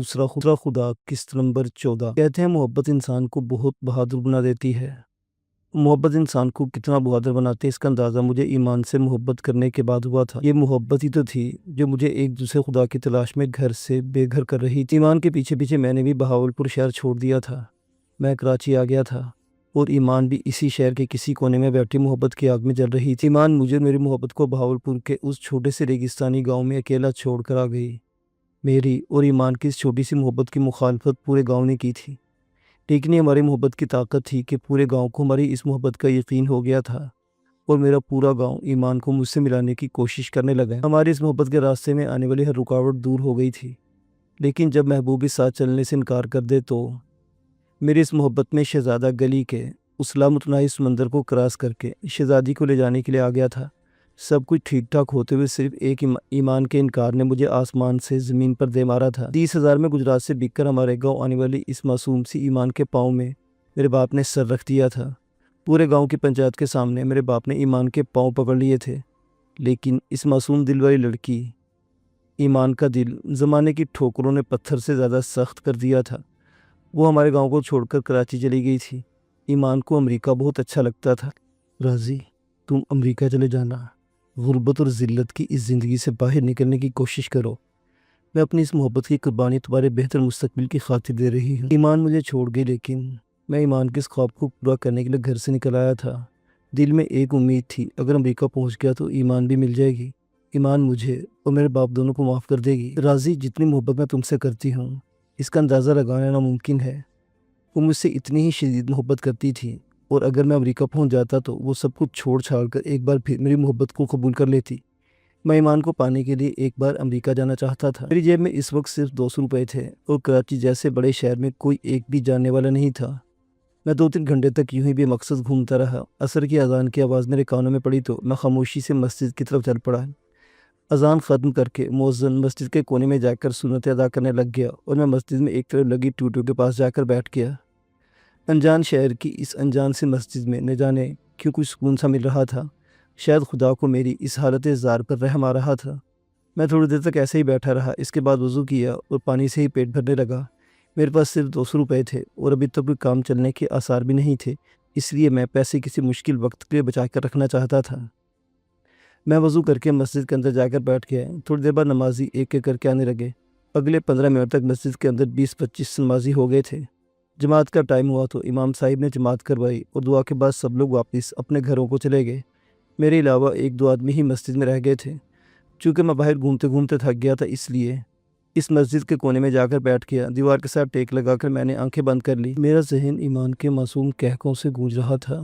دوسرا خدا قسط نمبر 14۔ کہتے ہیں محبت انسان کو بہت بہادر بنا دیتی ہے۔ محبت انسان کو کتنا بہادر بناتے ہیں اس کا اندازہ مجھے ایمان سے محبت کرنے کے بعد ہوا تھا۔ یہ محبت ہی تو تھی جو مجھے ایک دوسرے خدا کی تلاش میں گھر سے بے گھر کر رہی تھی۔ ایمان کے پیچھے پیچھے میں نے بھی بہاولپور شہر چھوڑ دیا تھا۔ میں کراچی آ گیا تھا اور ایمان بھی اسی شہر کے کسی کونے میں بیٹھی محبت کی آگ میں جل رہی تھی۔ ایمان مجھے میری محبت کو بہاولپور کے اس چھوٹے سے ریگستانی گاؤں میں اکیلا چھوڑ کر آ گئی۔ میری اور ایمان کی اس چھوٹی سی محبت کی مخالفت پورے گاؤں نے کی تھی، لیکن یہ ہماری محبت کی طاقت تھی کہ پورے گاؤں کو ہماری اس محبت کا یقین ہو گیا تھا اور میرا پورا گاؤں ایمان کو مجھ سے ملانے کی کوشش کرنے لگا۔ ہماری اس محبت کے راستے میں آنے والی ہر رکاوٹ دور ہو گئی تھی، لیکن جب محبوب اس ساتھ چلنے سے انکار کر دے تو میری اس محبت میں شہزادہ گلی کے اس لامتناہی سمندر کو کراس کر کے شہزادی کو لے جانے کے لیے آ گیا تھا۔ سب کچھ ٹھیک ٹھاک ہوتے ہوئے صرف ایک ایمان کے انکار نے مجھے آسمان سے زمین پر دے مارا تھا۔ 30,000 میں گجرات سے بک کر ہمارے گاؤں آنے والی اس معصوم سی ایمان کے پاؤں میں میرے باپ نے سر رکھ دیا تھا۔ پورے گاؤں کی پنچایت کے سامنے میرے باپ نے ایمان کے پاؤں پکڑ لیے تھے، لیکن اس معصوم دل والی لڑکی ایمان کا دل زمانے کی ٹھوکروں نے پتھر سے زیادہ سخت کر دیا تھا۔ وہ ہمارے گاؤں کو چھوڑ کر کراچی چلی گئی تھی۔ ایمان کو امریکہ بہت اچھا لگتا تھا۔ راضی، تم امریکہ چلے جانا، غربت اور ذلت کی اس زندگی سے باہر نکلنے کی کوشش کرو۔ میں اپنی اس محبت کی قربانی تمہارے بہتر مستقبل کی خاطر دے رہی ہوں۔ ایمان مجھے چھوڑ گئی، لیکن میں ایمان کے اس خواب کو پورا کرنے کے لیے گھر سے نکل آیا تھا۔ دل میں ایک امید تھی، اگر امریکہ پہنچ گیا تو ایمان بھی مل جائے گی۔ ایمان مجھے اور میرے باپ دونوں کو معاف کر دے گی۔ راضی، جتنی محبت میں تم سے کرتی ہوں اس کا اندازہ لگانا ناممکن ہے۔ وہ مجھ سے اتنی ہی شدید محبت کرتی تھی، اور اگر میں امریکہ پہنچ جاتا تو وہ سب کچھ چھوڑ چھاڑ کر ایک بار پھر میری محبت کو قبول کر لیتی۔ میں ایمان کو پانے کے لیے ایک بار امریکہ جانا چاہتا تھا۔ میری جیب میں اس وقت صرف 200 روپے تھے اور کراچی جیسے بڑے شہر میں کوئی ایک بھی جاننے والا نہیں تھا۔ میں 2-3 گھنٹے تک یوں ہی بے مقصد گھومتا رہا۔ عصر کی اذان کی آواز میرے کانوں میں پڑی تو میں خاموشی سے مسجد کی طرف چل پڑا۔ اذان ختم کر کے مؤذن مسجد کے کونے میں جا کر سنتیں ادا کرنے لگ گیا اور میں مسجد میں ایک طرف لگی ٹوٹیوں کے پاس جا کر بیٹھ گیا۔ انجان شہر کی اس انجان سی مسجد میں نہ جانے کیوں کچھ سکون سا مل رہا تھا۔ شاید خدا کو میری اس حالت زار پر رحم آ رہا تھا۔ میں تھوڑی دیر تک ایسے ہی بیٹھا رہا، اس کے بعد وضو کیا اور پانی سے ہی پیٹ بھرنے لگا۔ میرے پاس صرف 200 روپے تھے اور ابھی تک کوئی کام چلنے کے آثار بھی نہیں تھے، اس لیے میں پیسے کسی مشکل وقت کے لیے بچا کر رکھنا چاہتا تھا۔ میں وضو کر کے مسجد کے اندر جا کر بیٹھ گیا۔ تھوڑی دیر بعد نمازی ایک ایک کر کے آنے لگے۔ اگلے 15 منٹ تک مسجد کے اندر 20-25 نمازی ہو گئے تھے۔ جماعت کا ٹائم ہوا تو امام صاحب نے جماعت کروائی اور دعا کے بعد سب لوگ واپس اپنے گھروں کو چلے گئے۔ میرے علاوہ 1-2 آدمی ہی مسجد میں رہ گئے تھے۔ چونکہ میں باہر گھومتے گھومتے تھک گیا تھا، اس لیے اس مسجد کے کونے میں جا کر بیٹھ گیا۔ دیوار کے ساتھ ٹیک لگا کر میں نے آنکھیں بند کر لی۔ میرا ذہن ایمان کے معصوم کہکوں سے گونج رہا تھا۔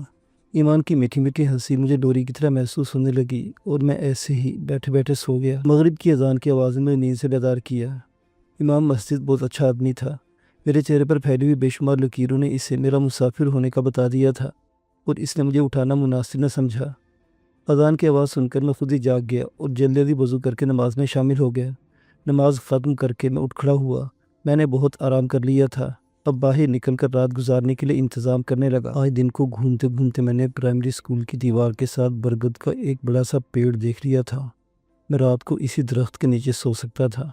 ایمان کی میٹھی میٹھی ہنسی مجھے ڈوری کی طرح محسوس ہونے لگی اور میں ایسے ہی بیٹھے بیٹھے سو گیا۔ مغرب کی اذان کی آواز نے مجھے نیند سے بیدار کیا۔ امام مسجد بہت اچھا آدمی تھا۔ میرے چہرے پر پھیلی ہوئی بے شمار لکیروں نے اسے میرا مسافر ہونے کا بتا دیا تھا اور اس نے مجھے اٹھانا مناسب نہ سمجھا۔ اذان کی آواز سن کر میں خود ہی جاگ گیا اور جلدی جلدی وضو کر کے نماز میں شامل ہو گیا۔ نماز ختم کر کے میں اٹھ کھڑا ہوا۔ میں نے بہت آرام کر لیا تھا، اب باہر نکل کر رات گزارنے کے لیے انتظام کرنے لگا۔ آج دن کو گھومتے گھومتے میں نے پرائمری اسکول کی دیوار کے ساتھ برگد کا ایک بڑا سا پیڑ دیکھ لیا تھا۔ میں رات کو اسی درخت کے نیچے سو سکتا تھا۔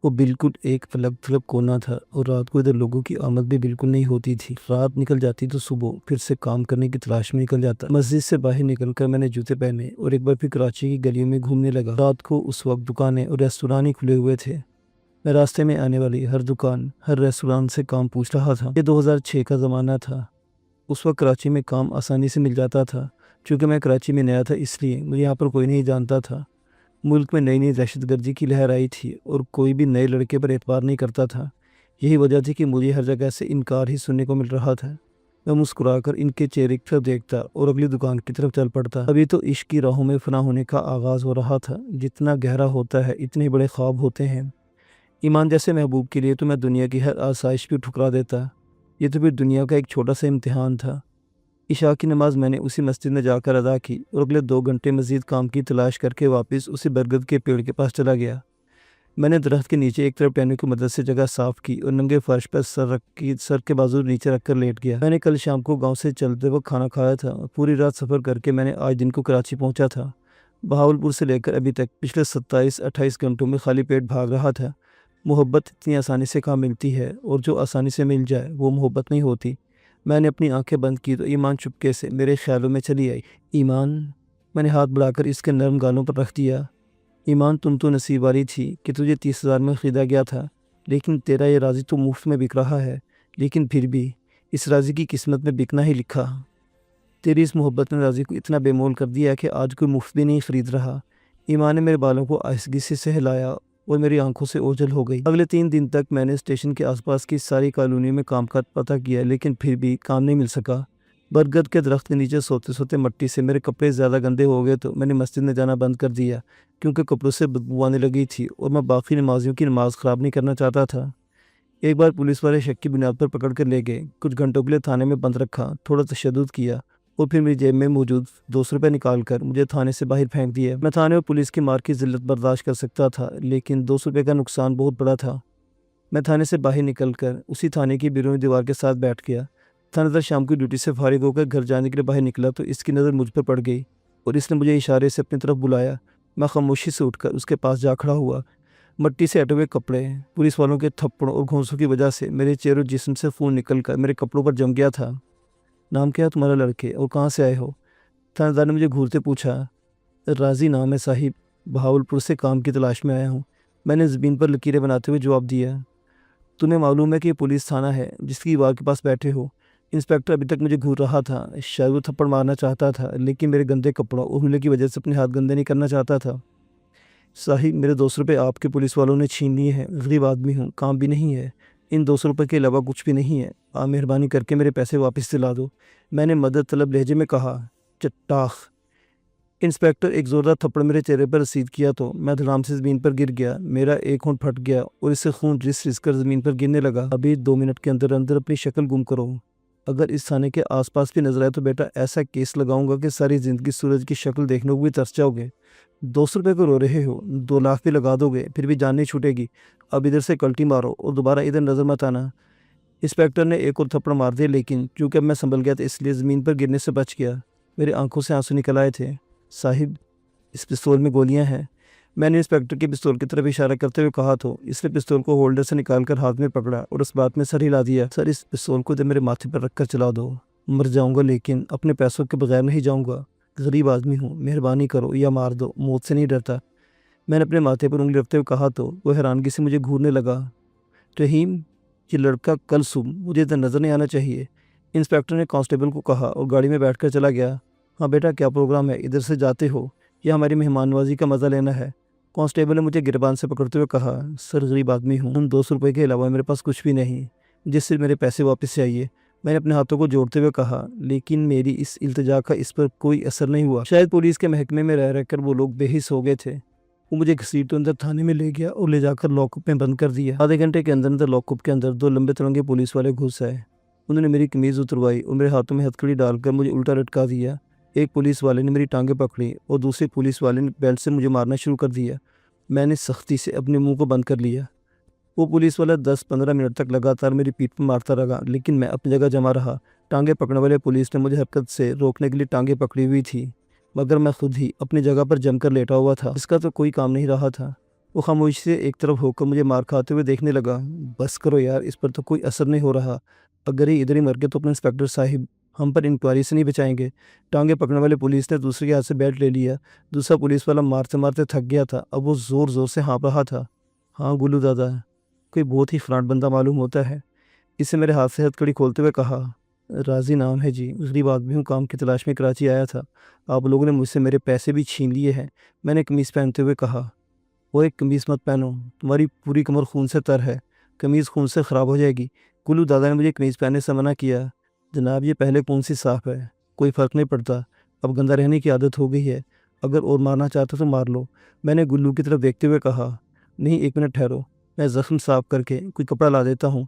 وہ بالکل ایک الگ تھلگ کونا تھا اور رات کو ادھر لوگوں کی آمد بھی بالکل نہیں ہوتی تھی۔ رات نکل جاتی تو صبح پھر سے کام کرنے کی تلاش میں نکل جاتا۔ مسجد سے باہر نکل کر میں نے جوتے پہنے اور ایک بار پھر کراچی کی گلیوں میں گھومنے لگا۔ رات کو اس وقت دکانیں اور ریستوران ہی کھلے ہوئے تھے۔ میں راستے میں آنے والی ہر دکان، ہر ریستوران سے کام پوچھ رہا تھا۔ یہ 2006 کا زمانہ تھا۔ اس وقت کراچی میں کام آسانی سے مل جاتا تھا۔ چونکہ میں کراچی میں نیا تھا اس لیے مجھے یہاں پر کوئی نہیں جانتا تھا۔ ملک میں نئی نئی دہشت گردی کی لہر آئی تھی اور کوئی بھی نئے لڑکے پر اعتبار نہیں کرتا تھا۔ یہی وجہ تھی کہ مجھے ہر جگہ سے انکار ہی سننے کو مل رہا تھا۔ میں مسکرا کر ان کے چہرے کی طرف دیکھتا اور اگلی دکان کی طرف چل پڑتا۔ ابھی تو عشق کی راہوں میں فنا ہونے کا آغاز ہو رہا تھا۔ جتنا گہرا ہوتا ہے اتنے بڑے خواب ہوتے ہیں۔ ایمان جیسے محبوب کے لیے تو میں دنیا کی ہر آسائش بھی ٹھکرا دیتا۔ یہ تو پھر دنیا کا ایک چھوٹا سا امتحان تھا۔ عشاء کی نماز میں نے اسی مسجد میں جا کر ادا کی اور اگلے 2 گھنٹے مزید کام کی تلاش کر کے واپس اسی برگد کے پیڑ کے پاس چلا گیا۔ میں نے درخت کے نیچے ایک طرف ٹہنی کی مدد سے جگہ صاف کی اور ننگے فرش پر سر کے بازو نیچے رکھ کر لیٹ گیا۔ میں نے کل شام کو گاؤں سے چلتے وقت کھانا کھایا تھا۔ پوری رات سفر کر کے میں نے آج دن کو کراچی پہنچا تھا۔ بہاولپور سے لے کر ابھی تک پچھلے 27-28 گھنٹوں میں خالی پیٹ بھاگ رہا تھا۔ محبت اتنی آسانی سے کہاں ملتی ہے، اور جو آسانی سے مل جائے وہ محبت نہیں ہوتی۔ میں نے اپنی آنکھیں بند کی تو ایمان چپکے سے میرے خیالوں میں چلی آئی۔ ایمان، میں نے ہاتھ بڑھا کر اس کے نرم گالوں پر رکھ دیا۔ ایمان، تم تو نصیب والی تھی کہ تجھے 30,000 میں خریدا گیا تھا، لیکن تیرا یہ راضی تو مفت میں بک رہا ہے۔ لیکن پھر بھی اس راضی کی قسمت میں بکنا ہی لکھا۔ تیری اس محبت نے راضی کو اتنا بے مول کر دیا کہ آج کوئی مفت بھی نہیں خرید رہا۔ ایمان نے میرے بالوں کو آہستگی سے سہلایا اور میری آنکھوں سے اوجھل ہو گئی۔ اگلے 3 دن تک میں نے اسٹیشن کے آس پاس کی ساری کالونیوں میں کام کا پتہ کیا، لیکن پھر بھی کام نہیں مل سکا۔ برگد کے درخت کے نیچے سوتے سوتے مٹی سے میرے کپڑے زیادہ گندے ہو گئے تو میں نے مسجد میں جانا بند کر دیا، کیونکہ کپڑوں سے بدبو آنے لگی تھی اور میں باقی نمازیوں کی نماز خراب نہیں کرنا چاہتا تھا۔ ایک بار پولیس والے شک کی بنیاد پر پکڑ کر لے گئے۔ کچھ گھنٹوں کے لیے تھانے میں بند رکھا، تھوڑا تشدد کیا اور پھر میری جیب میں موجود 200 روپے نکال کر مجھے تھانے سے باہر پھینک دیا۔ میں تھانے اور پولیس کی مار کی ذلت برداشت کر سکتا تھا، لیکن 200 روپے کا نقصان بہت بڑا تھا۔ میں تھانے سے باہر نکل کر اسی تھانے کی بیرونی دیوار کے ساتھ بیٹھ گیا۔ تھانیدار شام کی ڈیوٹی سے فارغ ہو کر گھر جانے کے لیے باہر نکلا تو اس کی نظر مجھ پر پڑ گئی اور اس نے مجھے اشارے سے اپنی طرف بلایا۔ میں خاموشی سے اٹھ کر اس کے پاس جا کھڑا ہوا۔ مٹی سے اٹے ہوئے کپڑے، پولیس والوں کے تھپڑوں اور گھونسوں کی وجہ سے میرے چہرے اور جسم سے خون نکل کر میرے کپڑوں پر جم گیا تھا۔ نام کیا ہے تمہارا لڑکے، اور کہاں سے آئے ہو؟ تھانیدار نے مجھے گھورتے پوچھا۔ راضی نام ہے صاحب، بہاولپور سے کام کی تلاش میں آیا ہوں، میں نے زمین پر لکیریں بناتے ہوئے جواب دیا۔ تمہیں معلوم ہے کہ یہ پولیس تھانہ ہے جس کی دیوار کے پاس بیٹھے ہو؟ انسپیکٹر ابھی تک مجھے گھور رہا تھا، شاید وہ تھپڑ مارنا چاہتا تھا، لیکن میرے گندے کپڑوں اور حملے کی وجہ سے اپنے ہاتھ گندے نہیں کرنا چاہتا تھا۔ صاحب، میرے 200 روپے آپ کے پولیس والوں نے چھین لیے ہیں، غریب آدمی ہوں، کام بھی نہیں ہے، ان 200 روپے کے علاوہ کچھ بھی نہیں ہے، آپ مہربانی کر کے میرے پیسے واپس دلا دو، میں نے مدد طلب لہجے میں کہا۔ چٹاخ! انسپیکٹر ایک زوردار تھپڑ میرے چہرے پر رسید کیا تو میں دھڑام سے زمین پر گر گیا۔ میرا ایک ہونٹ پھٹ گیا اور اس سے خون رس رس کر زمین پر گرنے لگا۔ ابھی 2 منٹ کے اندر اندر اپنی شکل گم کرو، اگر اس تھانے کے آس پاس بھی نظر آئے تو بیٹا ایسا کیس لگاؤں گا کہ ساری زندگی سورج کی شکل دیکھنے کو بھی ترس جاؤ گے۔ 200 روپے کو رو رہے ہو، 2 لاکھ بھی لگا دو گے پھر بھی جان نہیں چھوٹے گی۔ اب ادھر سے کلٹی مارو اور دوبارہ ادھر نظر مت آنا۔ انسپیکٹر نے ایک اور تھپڑ مار دیا، لیکن چونکہ اب میں سنبھل گیا تھا اس لیے زمین پر گرنے سے بچ گیا۔ میری آنکھوں سے آنسو نکل آئے تھے۔ صاحب، اس پستول میں گولیاں ہیں، میں نے انسپیکٹر کے پستول کی طرف اشارہ کرتے ہوئے کہا تو اس نے پستول کو ہولڈر سے نکال کر ہاتھ میں پکڑا اور اس بات میں سر ہلا دیا۔ سر، اس پستول کو میرے ماتھے پر رکھ کر چلا دو، مر جاؤں گا لیکن اپنے پیسوں کے بغیر نہیں جاؤں گا، غریب آدمی ہوں، مہربانی کرو یا مار دو، موت سے نہیں ڈرتا۔ میں نے اپنے ماتھے پر انگلی رکھتے ہوئے کہا تو وہ حیرانگی سے مجھے گھورنے لگا۔ رحیم، یہ لڑکا کل صبح مجھے ادھر نظر نہیں آنا چاہیے، انسپیکٹر نے کانسٹیبل کو کہا اور گاڑی میں بیٹھ کر چلا گیا۔ ہاں بیٹا، کیا پروگرام ہے، ادھر سے جاتے ہو یا ہماری مہمان نوازی کا مزہ لینا ہے؟ کانسٹیبل نے مجھے گربان سے پکڑتے ہوئے کہا۔ سر، غریب آدمی ہوں، ان 200 روپے کے علاوہ میرے پاس کچھ بھی نہیں جس سے میرے پیسے واپس چاہیے، میں نے اپنے ہاتھوں کو جوڑتے ہوئے کہا، لیکن میری اس التجا کا اس پر کوئی اثر نہیں ہوا۔ شاید پولیس کے محکمے میں رہ رہ کر وہ لوگ بے حس ہو گئے تھے۔ وہ مجھے گھسیٹ اندر تھانے میں لے گیا اور لے جا کر لاک اپ میں بند کر دیا۔ آدھے گھنٹے کے اندر اندر لاک اپ کے اندر 2 لمبے ترنگے پولیس والے گھس آئے۔ انہوں نے میری قمیض اتروائی اور میرے ہاتھوں میں ہتھکڑی ڈال کر مجھے الٹا لٹکا دیا۔ ایک پولیس والے نے میری ٹانگیں پکڑی اور دوسرے پولیس والے نے بیلٹ سے مجھے مارنا شروع کر دیا۔ میں نے سختی سے اپنے منہ کو بند کر لیا۔ وہ پولیس والا 10-15 منٹ تک لگاتار میری پیٹھ پر مارتا رہا، لیکن میں اپنی جگہ جمع رہا۔ ٹانگیں پکڑنے والے پولیس نے مجھے حرکت سے روکنے کے لیے ٹانگیں پکڑی ہوئی تھی، مگر میں خود ہی اپنی جگہ پر جم کر لیٹا ہوا تھا، اس کا تو کوئی کام نہیں رہا تھا۔ وہ خاموشی سے ایک طرف ہو کر مجھے مار کھاتے ہوئے دیکھنے لگا۔ بس کرو یار، اس پر تو کوئی اثر نہیں ہو رہا، اگر یہ ادھر ہی مر گئے تو اپنے انسپیکٹر صاحب ہم پر انکوائری سے نہیں بچائیں گے۔ ٹانگیں پکڑنے والے پولیس نے دوسرے کے ہاتھ سے بیلٹ لے لیا۔ دوسرا پولیس والا مارتے مارتے تھک گیا تھا، اب وہ زور زور سے ہانپ رہا تھا۔ ہاں گلو دادا، کوئی بہت ہی فراڈ بندہ معلوم ہوتا ہے، اسے میرے ہاتھ سے ہتھکڑی کھولتے ہوئے کہا۔ راضی نام ہے جی، غریب آدمی ہوں، کام کی تلاش میں کراچی آیا تھا، آپ لوگوں نے مجھ سے میرے پیسے بھی چھین لیے ہیں، میں نے قمیض پہنتے ہوئے کہا۔ وہ ایک قمیض مت پہنو، تمہاری پوری کمر خون سے تر ہے، قمیض خون سے خراب ہو جائے گی۔ گلو دادا نے مجھے قمیض پہننے سے منع کیا۔ جناب، یہ پہلے کون سی صاف ہے، کوئی فرق نہیں پڑتا، اب گندہ رہنے کی عادت ہو گئی ہے، اگر اور مارنا چاہتے تو مار لو، میں نے گلو کی طرف دیکھتے ہوئے کہا۔ نہیں، 1 منٹ ٹھہرو، میں زخم صاف کر کے کوئی کپڑا لا دیتا ہوں،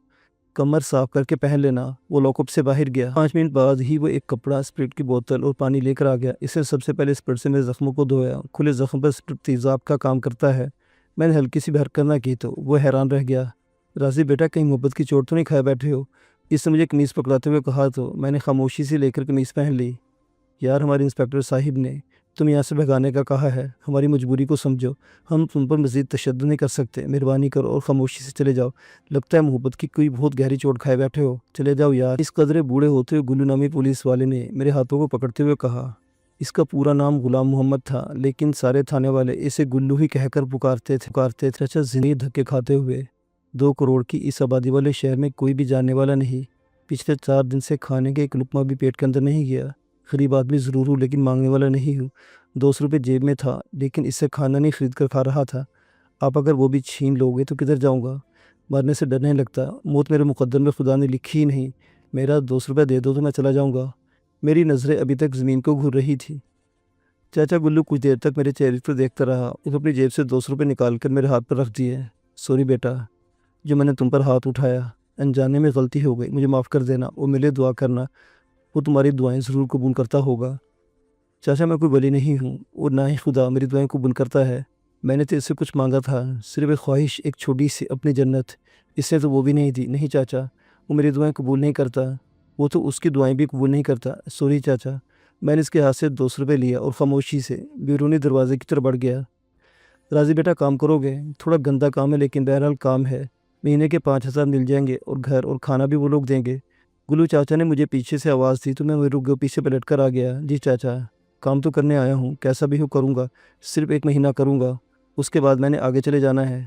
کمر صاف کر کے پہن لینا۔ وہ لاک اپ سے باہر گیا۔ 5 منٹ بعد ہی وہ ایک کپڑا، اسپرٹ کی بوتل اور پانی لے کر آ گیا۔ اس نے سب سے پہلے اسپرٹ سے میرے زخموں کو دھویا، کھلے زخم پر اسپرٹ تیزاب کا کام کرتا ہے۔ میں نے ہلکی سی بھی حرکت نہ کی تو وہ حیران رہ گیا۔ راضی بیٹا، کہیں محبت کی چوٹ تو نہیں کھائے بیٹھے ہو، اس نے مجھے قمیض پکڑاتے ہوئے کہا تو میں نے خاموشی سے لے کر قمیض پہن لی۔ یار، ہمارے انسپیکٹر صاحب نے تم یہاں سے بھگانے کا کہا ہے، ہماری مجبوری کو سمجھو، ہم تم پر مزید تشدد نہیں کر سکتے، مہربانی کرو اور خاموشی سے چلے جاؤ، لگتا ہے محبت کی کوئی بہت گہری چوٹ کھائے بیٹھے ہو، چلے جاؤ یار۔ اس قدرے بوڑھے ہوتے ہوئے گلو نامی پولیس والے نے میرے ہاتھوں کو پکڑتے ہوئے کہا۔ اس کا پورا نام غلام محمد تھا، لیکن سارے تھانے والے اسے گلو ہی کہہ کر پکارتے تھے۔ چچا زندگی دھکے کھاتے ہوئے 2 کروڑ کی اس آبادی والے شہر میں کوئی بھی جاننے والا نہیں، پچھلے 4 دن سے کھانے کے ایک لقمہ بھی پیٹ کے اندر نہیں گیا، غریب آدمی ضرور ہوں لیکن مانگنے والا نہیں ہوں، 200 روپے جیب میں تھا لیکن اس سے کھانا نہیں خرید کر کھا رہا تھا، آپ اگر وہ بھی چھین لو گے تو کدھر جاؤں گا، مرنے سے ڈر نہیں لگتا، موت میرے مقدر میں خدا نے لکھی ہی نہیں، میرا 200 روپے دے دو تو میں چلا جاؤں گا۔ میری نظریں ابھی تک زمین کو گھور رہی تھی۔ چاچا گلو کچھ دیر تک میرے چہرے پر دیکھتا رہا، اس اپنی جیب سے 200 روپے نکال کر میرے ہاتھ پر رکھ دیے۔ سوری بیٹا، جو میں نے تم پر ہاتھ اٹھایا، انجانے میں غلطی ہو گئی، مجھے معاف کر دینا اور میرے دعا کرنا، وہ تمہاری دعائیں ضرور قبول کرتا ہوگا۔ چاچا میں کوئی ولی نہیں ہوں اور نہ ہی خدا میری دعائیں قبول کرتا ہے، میں نے تیرے سے کچھ مانگا تھا، صرف ایک خواہش، ایک چھوٹی سی اپنی جنت، اس نے تو وہ بھی نہیں دی۔ نہیں چاچا، وہ میری دعائیں قبول نہیں کرتا، وہ تو اس کی دعائیں بھی قبول نہیں کرتا۔ سوری چاچا۔ میں نے اس کے ہاتھ سے 200 روپے لیا اور خاموشی سے بیرونی دروازے کی طرف بڑھ گیا۔ راضی بیٹا کام کرو گے؟ تھوڑا گندا کام ہے لیکن بہرحال کام ہے، مہینے کے 5000 مل جائیں گے اور گھر اور کھانا بھی وہ لوگ دیں گے۔ گلو چاچا نے مجھے پیچھے سے آواز دی تو میں رک گیا، پیچھے پلٹ کر آ گیا۔ جی چاچا، کام تو کرنے آیا ہوں، کیسا بھی ہو کروں گا، صرف 1 مہینہ کروں گا، اس کے بعد میں نے آگے چلے جانا ہے۔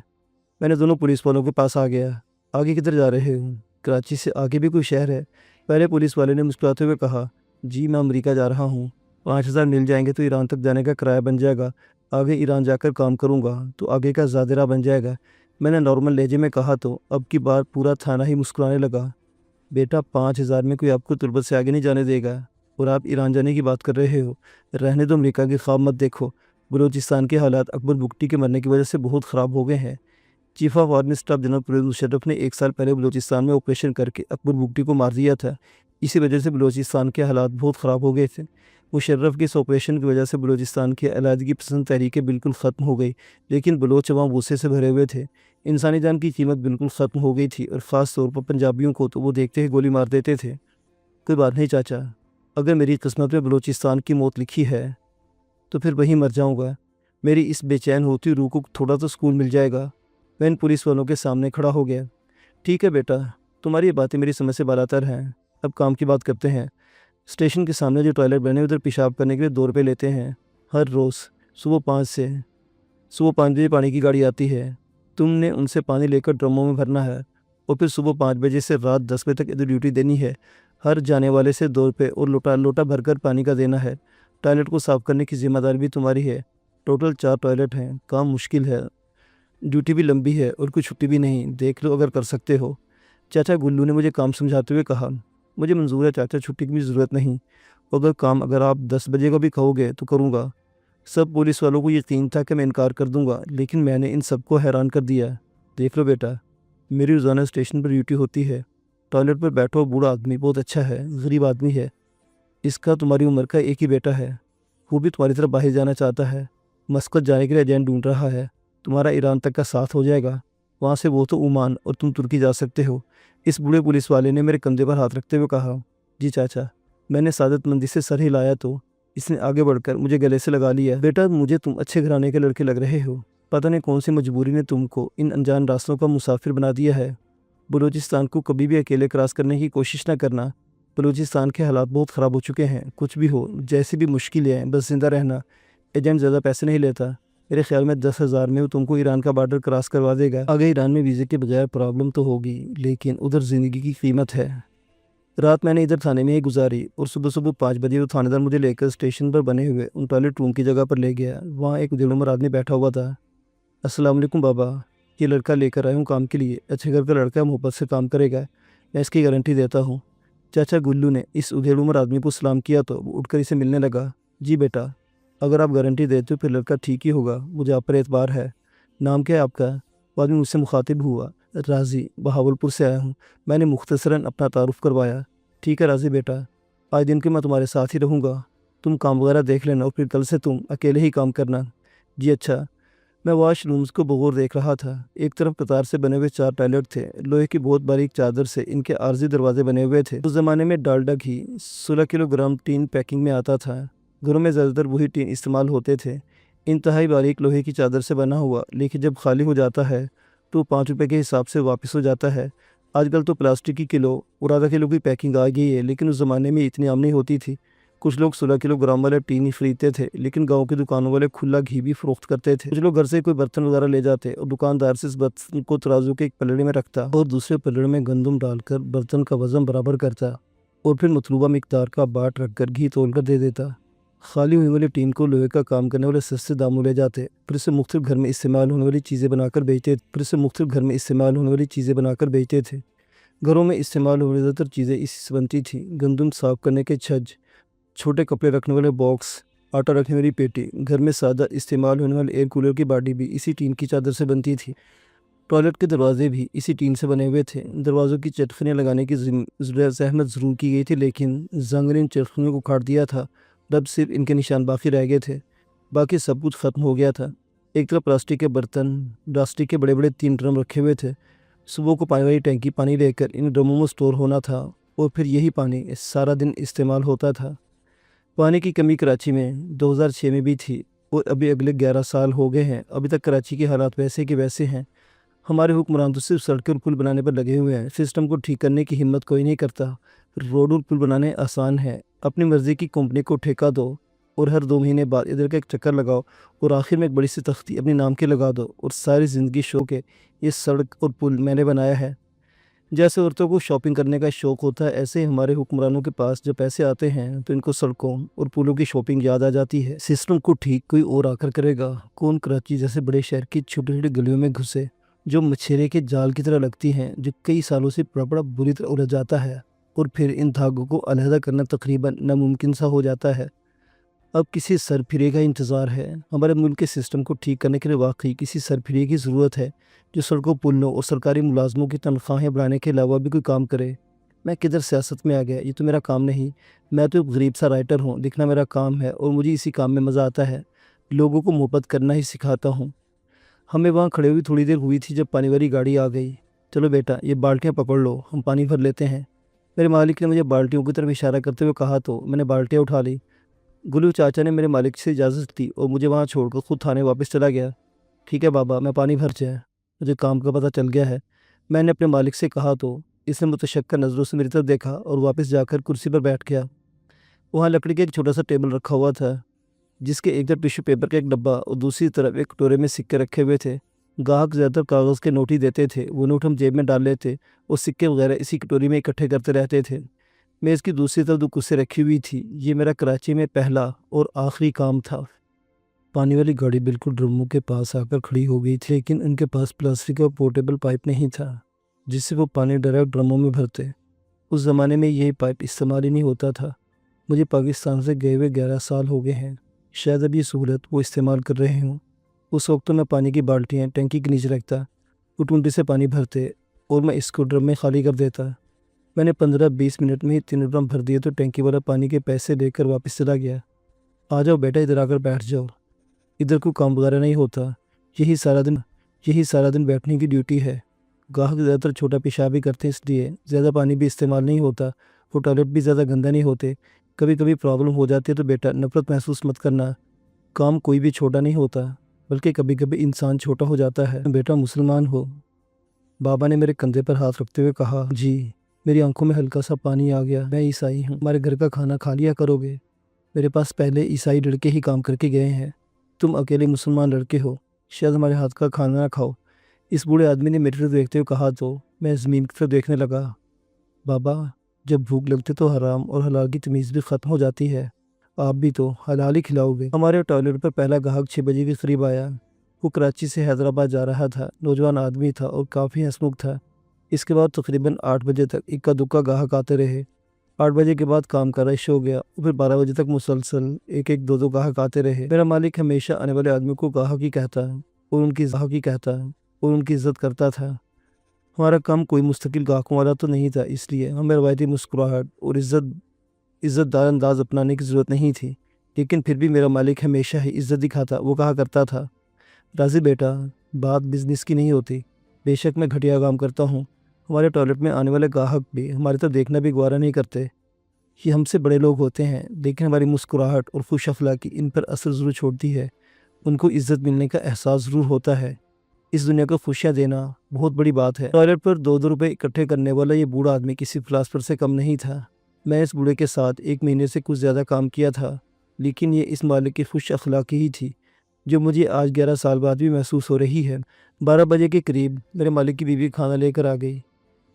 میں نے دونوں پولیس والوں کے پاس آ گیا۔ آگے کدھر جا رہے ہوں؟ کراچی سے آگے بھی کوئی شہر ہے؟ پہلے پولیس والے نے مسکراتے ہوئے کہا، جی میں امریکہ جا رہا ہوں، 5000 مل جائیں گے تو ایران تک جانے کا کرایہ بن جائے گا، آگے ایران جا کر کام کروں گا تو آگے کا زیادہ راہ بن جائے گا۔ میں نے نارمل لہجے میں کہا تو اب کی بار پورا تھانہ ہی مسکرانے لگا۔ بیٹا 5000 میں کوئی آپ کو تربت سے آگے نہیں جانے دے گا، اور آپ ایران جانے کی بات کر رہے ہو، رہنے دو، امریکہ کی خواب مت دیکھو، بلوچستان کے حالات اکبر بگٹی کے مرنے کی وجہ سے بہت خراب ہو گئے ہیں۔ Chief of army staff general Pervez Musharraf نے 1 سال پہلے بلوچستان میں آپریشن کر کے اکبر بگٹی کو مار دیا تھا، اسی وجہ سے بلوچستان کے حالات بہت خراب ہو گئے تھے۔ مشرف کی اس آپریشن کی وجہ سے بلوچستان کی علیحدگی پسند تحریکیں بالکل ختم ہو گئی، لیکن بلوچ عوام غصے سے بھرے ہوئے تھے، انسانی جان کی قیمت بالکل ختم ہو گئی تھی، اور خاص طور پر پنجابیوں کو تو وہ دیکھتے ہی گولی مار دیتے تھے۔ کوئی بات نہیں چاچا، اگر میری قسمت میں بلوچستان کی موت لکھی ہے تو پھر وہیں مر جاؤں گا، میری اس بے چین ہوتی روح کو تھوڑا تو سکون مل جائے گا۔ میں ان پولیس والوں کے سامنے کھڑا ہو گیا۔ ٹھیک ہے بیٹا، تمہاری یہ باتیں میری سمجھ سے بالاتر ہیں، اب کام کی بات کرتے ہیں۔ اسٹیشن کے سامنے جو ٹوائلٹ بنے ادھر پیشاب کرنے کے لیے 2 روپے لیتے ہیں ہر روز، صبح 5 بجے پانی کی گاڑی آتی ہے، تم نے ان سے پانی لے کر ڈرموں میں بھرنا ہے، اور پھر صبح 5 بجے سے رات 10 بجے تک ادھر ڈیوٹی دینی ہے، ہر جانے والے سے 2 روپے اور لوٹا بھر کر پانی کا دینا ہے۔ ٹوائلٹ کو صاف کرنے کی ذمہ داری بھی تمہاری ہے۔ ٹوٹل 4 ٹوائلٹ ہیں، کام مشکل ہے، ڈیوٹی بھی لمبی ہے اور کوئی چھٹی بھی نہیں، دیکھ لو اگر کر سکتے ہو۔ چاچا گلو نے مجھے کام سمجھاتے ہوئے کہا۔ مجھے منظور ہے چاچا، چھٹی کی بھی ضرورت نہیں، اگر آپ 10 بجے کا بھی کہو گے تو کروں گا۔ سب پولیس والوں کو یقین تھا کہ میں انکار کر دوں گا، لیکن میں نے ان سب کو حیران کر دیا۔ دیکھ لو بیٹا، میری روزانہ اسٹیشن پر ڈیوٹی ہوتی ہے، ٹوائلٹ پر بیٹھو، بوڑھا آدمی بہت اچھا ہے، غریب آدمی ہے، اس کا تمہاری عمر کا ایک ہی بیٹا ہے، وہ بھی تمہاری طرف باہر جانا چاہتا ہے، مسقط جانے کے لیے ایجنٹ ڈھونڈ رہا ہے، تمہارا ایران تک کا ساتھ ہو جائے گا، وہاں سے وہ تو عمان اور تم ترکی جا سکتے ہو۔ اس بوڑھے پولیس والے نے میرے کندھے پر ہاتھ رکھتے ہوئے کہا۔ جی چاچا۔ میں نے سعادت مندی سے سر ہلایا تو اس نے آگے بڑھ کر مجھے گلے سے لگا لیا۔ بیٹا مجھے تم اچھے گھرانے کے لڑکے لگ رہے ہو، پتہ نہیں کون سی مجبوری نے تم کو ان انجان راستوں کا مسافر بنا دیا ہے۔ بلوچستان کو کبھی بھی اکیلے کراس کرنے کی کوشش نہ کرنا، بلوچستان کے حالات بہت خراب ہو چکے ہیں، کچھ بھی ہو، جیسی بھی مشکلیں ہیں، بس زندہ رہنا۔ ایجنٹ زیادہ پیسے نہیں لیتا، میرے خیال میں 10,000 میں وہ تم کو ایران کا بارڈر کراس کروا دے گا۔ آگے ایران میں ویزے کے بغیر پرابلم تو ہوگی، لیکن ادھر زندگی کی قیمت ہے۔ رات میں نے ادھر تھانے میں ہی گزاری اور صبح 5 بجے وہ تھانے دار مجھے لے کر اسٹیشن پر بنے ہوئے ان ٹوائلٹ روم کی جگہ پر لے گیا۔ وہاں ایک دل عمر آدمی بیٹھا ہوا تھا۔ السلام علیکم بابا، یہ لڑکا لے کر آیا ہوں کام کے لیے، اچھے گھر کا لڑکا، محبت سے کام کرے گا، میں اس کی گارنٹی دیتا ہوں۔ چاچا گلو نے اس ادھیڑ عمر آدمی کو سلام کیا تو وہ اٹھ کر اسے ملنے لگا۔ جی بیٹا، اگر آپ گارنٹی دیتے ہو پھر لڑکا ٹھیک ہی ہوگا، مجھے آپ پر اعتبار ہے۔ نام کیا ہے آپ کا؟ وہ آدمی مجھ سے مخاطب ہوا۔ راضی، بہاولپور سے آیا ہوں، میں نے مختصراً اپنا تعارف کروایا۔ ٹھیک ہے راضی بیٹا، آج دن کے میں تمہارے ساتھ ہی رہوں گا، تم کام وغیرہ دیکھ لینا اور پھر کل سے تم اکیلے ہی کام کرنا۔ جی اچھا۔ میں واش رومز کو بغور دیکھ رہا تھا، ایک طرف قطار سے بنے ہوئے 4 ٹوائلٹ تھے، لوہے کی بہت باریک چادر سے ان کے عارضی دروازے بنے ہوئے تھے۔ اس زمانے میں ڈالڈا گھی 16 کلو گرام ٹین پیکنگ میں آتا تھا، گھروں میں زیادہ تر وہی ٹین استعمال ہوتے تھے، انتہائی باریک لوہے کی چادر سے بنا ہوا، لیکن جب خالی ہو جاتا ہے تو 5 روپے کے حساب سے واپس ہو جاتا ہے۔ آج کل تو پلاسٹک کی کلو اور آدھا کلو کی پیکنگ آ گئی ہے، لیکن اس زمانے میں اتنی عام نہیں ہوتی تھی۔ کچھ لوگ 16 کلو گرام والے ٹین ہی خریدتے تھے، لیکن گاؤں کی دکانوں والے کھلا گھی بھی فروخت کرتے تھے۔ کچھ لوگ گھر سے کوئی برتن وغیرہ لے جاتے اور دکاندار سے اس برتن کو ترازو کے ایک پلڑے میں رکھتا اور دوسرے پلڑے میں گندم ڈال کر برتن کا وزن برابر کرتا اور پھر مطلوبہ مقدار کا باٹ رکھ کر گھی تول کر دے دیتا۔ خالی ہوئی والے ٹین کو لوہے کا کام کرنے والے سستے داموں لے جاتے، پھر اسے مختلف گھر میں استعمال ہونے والی چیزیں بنا کر بیچتے تھے۔ گھروں میں استعمال ہونے زیادہ تر چیزیں اسی سے بنتی تھیں۔ گندم صاف کرنے کے چھج، چھوٹے کپڑے رکھنے والے باکس، آٹا رکھنے والی پیٹی، گھر میں سادہ استعمال ہونے والے ایئر کولر کی باڈی بھی اسی ٹین کی چادر سے بنتی تھی۔ ٹوائلٹ کے دروازے بھی اسی ٹین سے بنے ہوئے تھے۔ دروازوں کی چٹخنیاں لگانے کی زحمت ضرور کی گئی تھی، لیکن زنگ نے ان چٹخنیوں کو کاٹ دیا تھا۔ اب صرف ان کے نشان باقی رہ گئے تھے، باقی سب کچھ ختم ہو گیا تھا۔ ایک طرف پلاسٹک کے برتن، پلاسٹک کے بڑے بڑے 3 ڈرم رکھے ہوئے تھے۔ صبح کو پانی والی ٹینکی پانی لے کر ان ڈرموں میں سٹور ہونا تھا اور پھر یہی پانی سارا دن استعمال ہوتا تھا۔ پانی کی کمی کراچی میں 2006 میں بھی تھی اور ابھی اگلے 11 سال ہو گئے ہیں، ابھی تک کراچی کے حالات ویسے کے ویسے ہیں۔ ہمارے حکمران تو صرف سڑکیں اور پل بنانے پر لگے ہوئے ہیں، سسٹم کو ٹھیک کرنے کی ہمت کوئی نہیں کرتا۔ روڈ اور پل بنانے آسان ہے، اپنی مرضی کی کمپنی کو ٹھیکہ دو اور ہر 2 مہینے بعد ادھر کا ایک چکر لگاؤ اور آخر میں ایک بڑی سی تختی اپنے نام کے لگا دو اور ساری زندگی شوق ہے یہ سڑک اور پل میں نے بنایا ہے۔ جیسے عورتوں کو شاپنگ کرنے کا شوق ہوتا ہے، ایسے ہمارے حکمرانوں کے پاس جب پیسے آتے ہیں تو ان کو سڑکوں اور پلوں کی شاپنگ یاد آ جاتی ہے۔ سسٹم کو ٹھیک کوئی اور آ کر کرے گا؟ کون کراچی جیسے بڑے شہر کی چھوٹی چھوٹی گلیوں میں گھسے جو مچھرے کے جال کی طرح لگتی ہیں، جو کئی سالوں سے بڑا بری طرح الجھ جاتا ہے اور پھر ان دھاگوں کو علیحدہ کرنا تقریباً ناممکن سا ہو جاتا ہے۔ اب کسی سرپھرے کا انتظار ہے۔ ہمارے ملک کے سسٹم کو ٹھیک کرنے کے لیے واقعی کسی سرپھرے کی ضرورت ہے جو سڑکوں، پلوں اور سرکاری ملازموں کی تنخواہیں بڑھانے کے علاوہ بھی کوئی کام کرے۔ میں کدھر سیاست میں آ گیا، یہ تو میرا کام نہیں۔ میں تو ایک غریب سا رائٹر ہوں، لکھنا میرا کام ہے اور مجھے اسی کام میں مزہ آتا ہے۔ لوگوں کو محبت کرنا ہی سکھاتا ہوں۔ ہمیں وہاں کھڑے ہوئی تھوڑی دیر ہوئی تھی جب پانی والی گاڑی آ گئی۔ چلو بیٹا یہ بالٹیاں پکڑ لو، ہم پانی بھر لیتے ہیں۔ میرے مالک نے مجھے بالٹیوں کی طرف اشارہ کرتے ہوئے کہا تو میں نے بالٹیاں اٹھا لی۔ گلو چاچا نے میرے مالک سے اجازت لی اور مجھے وہاں چھوڑ کر خود تھانے واپس چلا گیا۔ ٹھیک ہے بابا، میں پانی بھر جائے، مجھے کام کا پتہ چل گیا ہے، میں نے اپنے مالک سے کہا تو اس نے متشکر نظروں سے میری طرف دیکھا اور واپس جا کر کرسی پر بیٹھ گیا۔ وہاں لکڑی کا ایک چھوٹا سا ٹیبل رکھا ہوا تھا جس کے ایک طرف ٹیشو پیپر کا ایک ڈبہ اور دوسری طرف ایک کٹورے میں سکے رکھے ہوئے تھے۔ گاہک زیادہ تر کاغذ کے نوٹ ہی دیتے تھے، وہ نوٹ ہم جیب میں ڈال لیتے اور سکے وغیرہ اسی کٹوری میں اکٹھے کرتے رہتے تھے۔ میز کی دوسری طرف 2 کرسیاں رکھی ہوئی تھی، یہ میرا کراچی میں پہلا اور آخری کام تھا۔ پانی والی گاڑی بالکل ڈرموں کے پاس آ کر کھڑی ہو گئی تھی، لیکن ان کے پاس پلاسٹک کا پورٹیبل پائپ نہیں تھا جس سے وہ پانی ڈائریکٹ ڈرموں میں بھرتے۔ اس زمانے میں یہ پائپ استعمال ہی نہیں ہوتا تھا۔ مجھے پاکستان سے گئے ہوئے 11 سال ہو گئے ہیں، شاید اب یہ سہولت وہ استعمال کر رہے ہوں۔ اس وقت تو میں پانی کی بالٹیاں ٹینکی کے نیچے رکھتا، وہ ٹونٹی سے پانی بھرتے اور میں اس کو ڈرم میں خالی کر دیتا۔ میں نے 15-20 منٹ میں ہی 3 ڈرم بھر دیے تو ٹینکی والا پانی کے پیسے لے کر واپس چلا گیا۔ آ جاؤ بیٹا، ادھر آ کر بیٹھ جاؤ، ادھر کوئی کام وغیرہ نہیں ہوتا، یہی سارا دن بیٹھنے کی ڈیوٹی ہے۔ گاہک زیادہ تر چھوٹا پیشاب بھی کرتے ہیں، اس لیے زیادہ پانی بھی استعمال نہیں ہوتا اور ٹوائلٹ بھی زیادہ گندہ نہیں ہوتے۔ کبھی کبھی پرابلم ہو جاتی ہے تو بیٹا نفرت محسوس مت کرنا، کام کوئی بھی چھوٹا نہیں ہوتا، بلکہ کبھی کبھی انسان چھوٹا ہو جاتا ہے۔ بیٹا مسلمان ہو؟ بابا نے میرے کندھے پر ہاتھ رکھتے ہوئے کہا۔ جی۔ میری آنکھوں میں ہلکا سا پانی آ گیا۔ میں عیسائی ہوں، ہمارے گھر کا کھانا کھا لیا کرو گے؟ میرے پاس پہلے عیسائی لڑکے ہی کام کر کے گئے ہیں، تم اکیلے مسلمان لڑکے ہو، شاید ہمارے ہاتھ کا کھانا نہ کھاؤ۔ اس بوڑھے آدمی نے میری طرف دیکھتے ہوئے کہا تو میں زمین کی طرف دیکھنے لگا۔ بابا جب بھوک لگتے تو حرام اور حلال کی تمیز بھی ختم ہو جاتی ہے، آپ بھی تو حلال ہی کھلاؤ گے۔ ہمارے ٹوائلٹ پر پہلا گاہک 6 بجے کے قریب آیا۔ وہ کراچی سے حیدرآباد جا رہا تھا، نوجوان آدمی تھا اور کافی ہنسمکھ تھا۔ اس کے بعد تقریباً 8 بجے تک اکا دکا گاہک آتے رہے۔ 8 بجے کے بعد کام کا رش ہو گیا اور پھر 12 بجے تک مسلسل 1-2 گاہک آتے رہے۔ میرا مالک ہمیشہ آنے والے آدمی کو گاہک ہی کہتا اور ان کی عزت کرتا تھا۔ ہمارا کام کوئی مستقل گاہکوں والا تو نہیں تھا، اس لیے ہمیں روایتی مسکراہٹ اور عزت دار انداز اپنانے کی ضرورت نہیں تھی، لیکن پھر بھی میرا مالک ہمیشہ ہی عزت دکھاتا۔ وہ کہا کرتا تھا، راضی بیٹا بات بزنس کی نہیں ہوتی، بے شک میں گھٹیا کام کرتا ہوں، ہمارے ٹوائلٹ میں آنے والے گاہک بھی ہماری طرف دیکھنا بھی گوارا نہیں کرتے، یہ ہم سے بڑے لوگ ہوتے ہیں لیکن ہماری مسکراہٹ اور خوش اخلاقی ان پر اثر ضرور چھوڑتی ہے۔ ان کو عزت ملنے کا احساس ضرور ہوتا ہے۔ اس دنیا کو خوشیاں دینا بہت بڑی بات ہے۔ ٹوائلٹ پر 2 روپے اکٹھے کرنے والا یہ بوڑھا آدمی کسی فلاسفر سے کم نہیں تھا۔ میں اس بوڑھے کے ساتھ 1 مہینے سے کچھ زیادہ کام کیا تھا، لیکن یہ اس مالک کی خوش اخلاقی ہی تھی جو مجھے آج 11 سال بعد بھی محسوس ہو رہی ہے۔ 12 بجے کے قریب میرے مالک کی بیوی کھانا لے کر آ گئی۔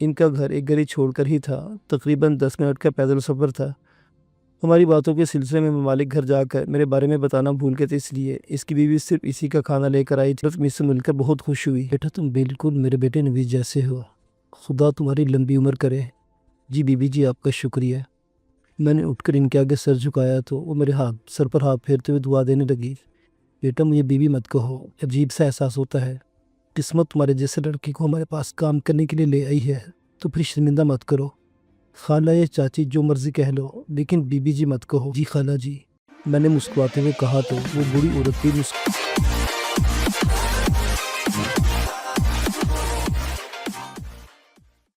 ان کا گھر ایک گلی چھوڑ کر ہی تھا، تقریباً 10 منٹ کا پیدل سفر تھا۔ ہماری باتوں کے سلسلے میں مالک گھر جا کر میرے بارے میں بتانا بھول گئے تھے، اس لیے اس کی بیوی صرف اسی کا کھانا لے کر آئی تھی۔ مجھ سے مل کر بہت خوش ہوئی۔ بیٹا تم بالکل میرے بیٹے نوید جیسے ہو، خدا تمہاری لمبی عمر کرے۔ جی بیوی جی آپ کا شکریہ۔ میں نے اٹھ کر ان کے آگے سر جھکایا تو وہ میرے سر پر ہاتھ پھیرتے ہوئے دعا دینے لگی۔ بیٹا مجھے بیوی مت کہو، عجیب سا احساس ہوتا ہے۔ قسمت تمہارے جیسے لڑکے کو ہمارے پاس کام کرنے کے لیے لے آئی ہے، تو پھر شرمندہ مت کرو۔ خالہ یا چاچی جو مرضی کہہ لو، لیکن بیوی جی مت کہو۔ جی خالہ جی، میں نے مسکراتے ہوئے کہا تو وہ بوڑھی عورت بھی